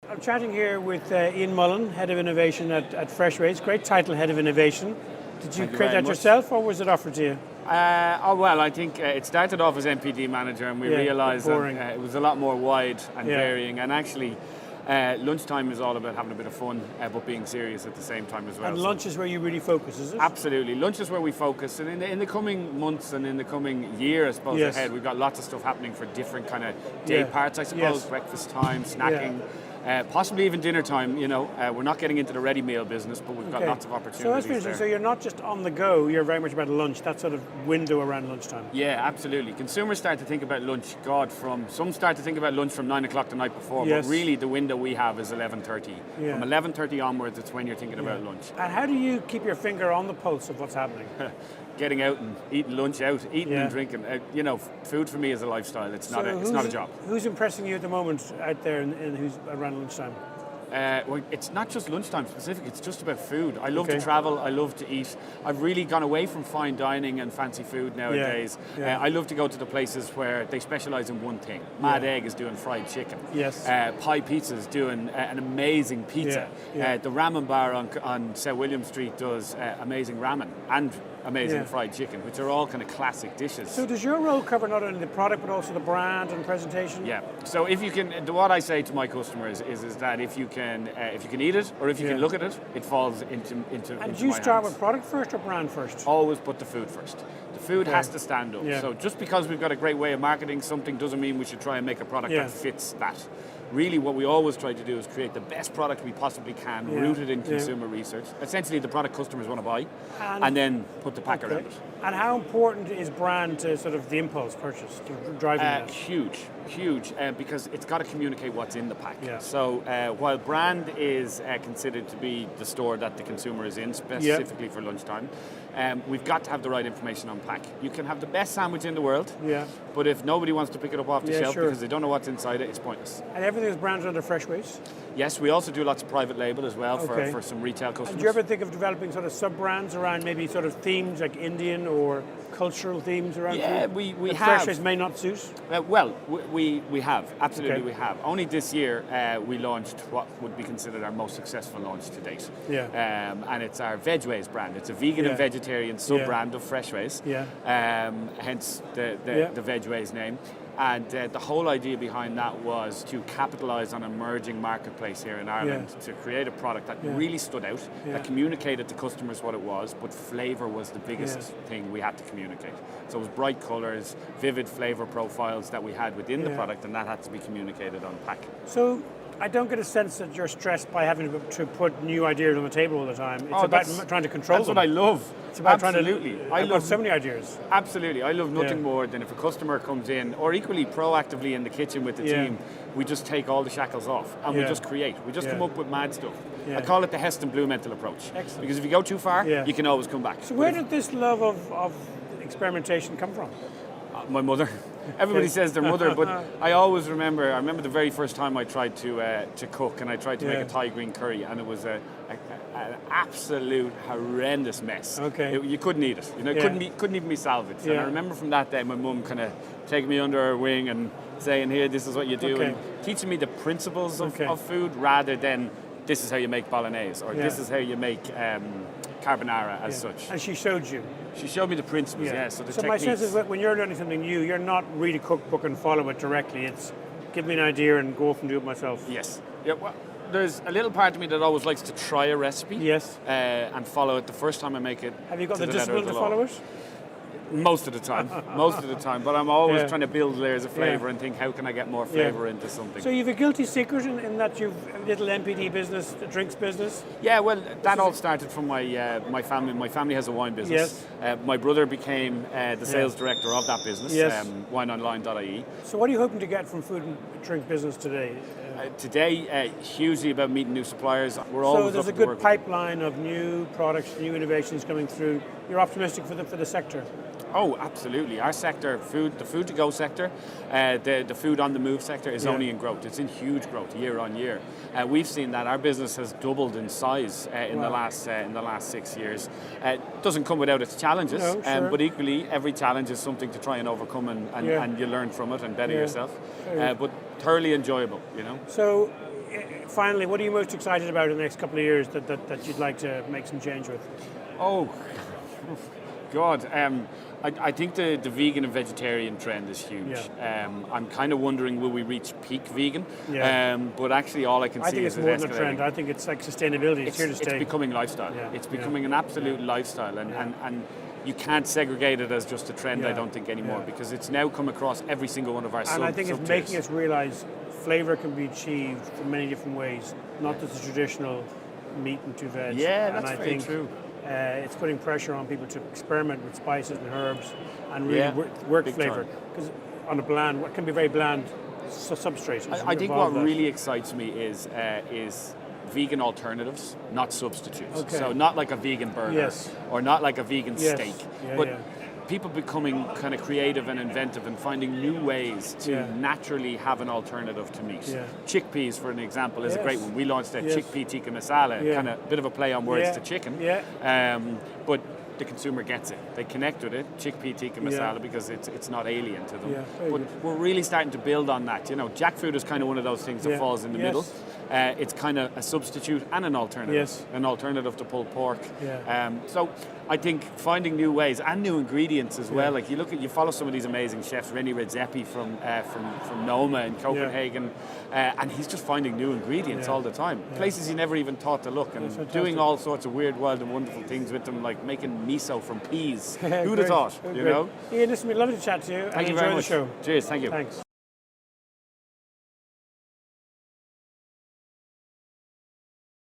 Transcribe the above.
I'm chatting here with Ian Mullin, Head of Innovation at Freshways. Great title, Head of Innovation. Did you create that yourself or was it offered to you? I think it started off as MPD manager and we realised that it was a lot more wide and varying, and actually lunchtime is all about having a bit of fun but being serious at the same time as well. And lunch is where you really focus, is it? Absolutely. Lunch is where we focus, and in the coming months and in the coming year, I suppose, ahead, we've got lots of stuff happening for different kind of day parts, I suppose, breakfast time, snacking. Possibly even dinner time, we're not getting into the ready meal business, but we've got lots of opportunities. So that's interesting. So you're not just on the go, you're very much about lunch, that sort of window around lunchtime. Yeah, absolutely. Consumers start to think about lunch, some start to think about lunch from 9 o'clock the night before, but really the window we have is 11:30. From 11:30 onwards, it's when you're thinking about lunch. And how do you keep your finger on the pulse of what's happening? Getting out and eating lunch out, eating and drinking. Food for me is a lifestyle. It's not a job. Who's impressing you at the moment out there and who's around lunchtime? It's not just lunchtime specific, it's just about food. I love to travel, I love to eat. I've really gone away from fine dining and fancy food nowadays. I love to go to the places where they specialise in one thing. Mad Egg is doing fried chicken. Pie Pizza is doing an amazing pizza. The ramen bar on South William Street does amazing ramen and amazing fried chicken, which are all kind of classic dishes. So does your role cover not only the product but also the brand and presentation? Yeah. So if you can, what I say to my customers is that if you can eat it or if you can look at it, it falls into. And do you start with product first or brand first? Always put the food first. The food has to stand up. So just because we've got a great way of marketing something doesn't mean we should try and make a product that fits that. Really, what we always try to do is create the best product we possibly can, rooted in consumer research. Essentially, the product customers want to buy, and then put the pack around it. And how important is brand to sort of the impulse purchase, to driving that? Huge, because it's got to communicate what's in the pack. So while brand is considered to be the store that the consumer is in, specifically for lunchtime, we've got to have the right information on pack. You can have the best sandwich in the world, but if nobody wants to pick it up off the shelf because they don't know what's inside it, it's pointless. And everything is branded under Freshways? Yes, we also do lots of private label as well for some retail customers. And do you ever think of developing sort of sub-brands around maybe sort of themes like Indian or cultural themes around food? we have. Freshways may not suit? We have, absolutely we have. Only this year we launched what would be considered our most successful launch to date. And it's our Vegways brand. It's a vegan and vegetarian sub-brand of Freshways, hence the Vegways name. And the whole idea behind that was to capitalise on an emerging marketplace here in Ireland, to create a product that really stood out, that communicated to customers what it was, but flavour was the biggest thing we had to communicate. So it was bright colours, vivid flavour profiles that we had within the product, and that had to be communicated on pack. So I don't get a sense that you're stressed by having to put new ideas on the table all the time. It's about trying to control them. That's what I love. It's about I love so many ideas. Absolutely. I love nothing more than if a customer comes in, or equally proactively in the kitchen with the team, we just take all the shackles off and we just create. We just come up with mad stuff. I call it the Heston Blumenthal approach. Excellent. Because if you go too far, you can always come back. So where did this love of experimentation come from? My mother. Everybody says their mother, but I remember the very first time I tried to cook, and I tried to make a Thai green curry, and it was an absolute horrendous mess. You couldn't eat it. It couldn't even be salvaged. And I remember from that day, my mum kind of taking me under her wing and saying, "Here, this is what you do," and teaching me the principles of food rather than this is how you make bolognese or this is how you make carbonara as such. And she showed you? She showed me the principles, so the techniques. My sense is that when you're learning something new, you're not read a cookbook and follow it directly. It's give me an idea and go off and do it myself. Yes. Yeah, well, there's a little part of me that always likes to try a recipe and follow it the first time I make it. Have you got the discipline to follow it? Most of the time, but I'm always trying to build layers of flavour and think, how can I get more flavour into something? So you have a guilty secret in that you've a little MPD business, a drinks business? Yeah, well, that all started from my family. My family has a wine business. My brother became the sales director of that business, wineonline.ie. So what are you hoping to get from food and drink business today? Today, hugely about meeting new suppliers. So there's a good pipeline of new products, new innovations coming through. You're optimistic for the sector? Oh, absolutely. Our sector, the food to go sector, the food on the move sector is only in growth. It's in huge growth year on year. We've seen that our business has doubled in size in the last 6 years. It doesn't come without its challenges, but equally every challenge is something to try and overcome, and you learn from it and better yourself. But thoroughly enjoyable, So finally, what are you most excited about in the next couple of years that you'd like to make some change with? Oh, God. I think the vegan and vegetarian trend is huge. Yeah. I'm kind of wondering, will we reach peak vegan? Yeah. But actually all I can see think is it's more than a trend. I think it's like sustainability. It's here to stay. It's becoming lifestyle. Yeah. It's becoming an absolute lifestyle. And you can't segregate it as just a trend, I don't think, anymore, because it's now come across every single one of our And I think it's making us realise flavour can be achieved from many different ways, not just the traditional meat and two veg. Yeah, and that's I very think true. It's putting pressure on people to experiment with spices and herbs and really work Big flavour. Because on a bland, what can be very bland substrate. I think what really excites me is vegan alternatives, not substitutes. Okay. So not like a vegan burger or not like a vegan steak, but people becoming kind of creative and inventive and finding new ways to naturally have an alternative to meat. Yeah. Chickpeas, for an example, is a great one. We launched a chickpea tikka masala, kind of bit of a play on words to chicken. Yeah. But the consumer gets it. They connect with it, chickpea tikka masala, because it's not alien to them. Yeah, but we're really starting to build on that. You know, jackfruit is kind of one of those things that falls in the middle. It's kind of a substitute and an alternative, an alternative to pulled pork. Yeah. So I think finding new ways and new ingredients as well. Like you follow some of these amazing chefs, René Redzepi from Noma in Copenhagen, and he's just finding new ingredients all the time. Places you never even thought to look, and doing all sorts of weird, wild, and wonderful things with them, like making miso from peas. Who'd have thought? You know. Ian, listen, we'd love to chat to you. Thank you very much. Enjoy the show. Cheers. Thank you. Thanks.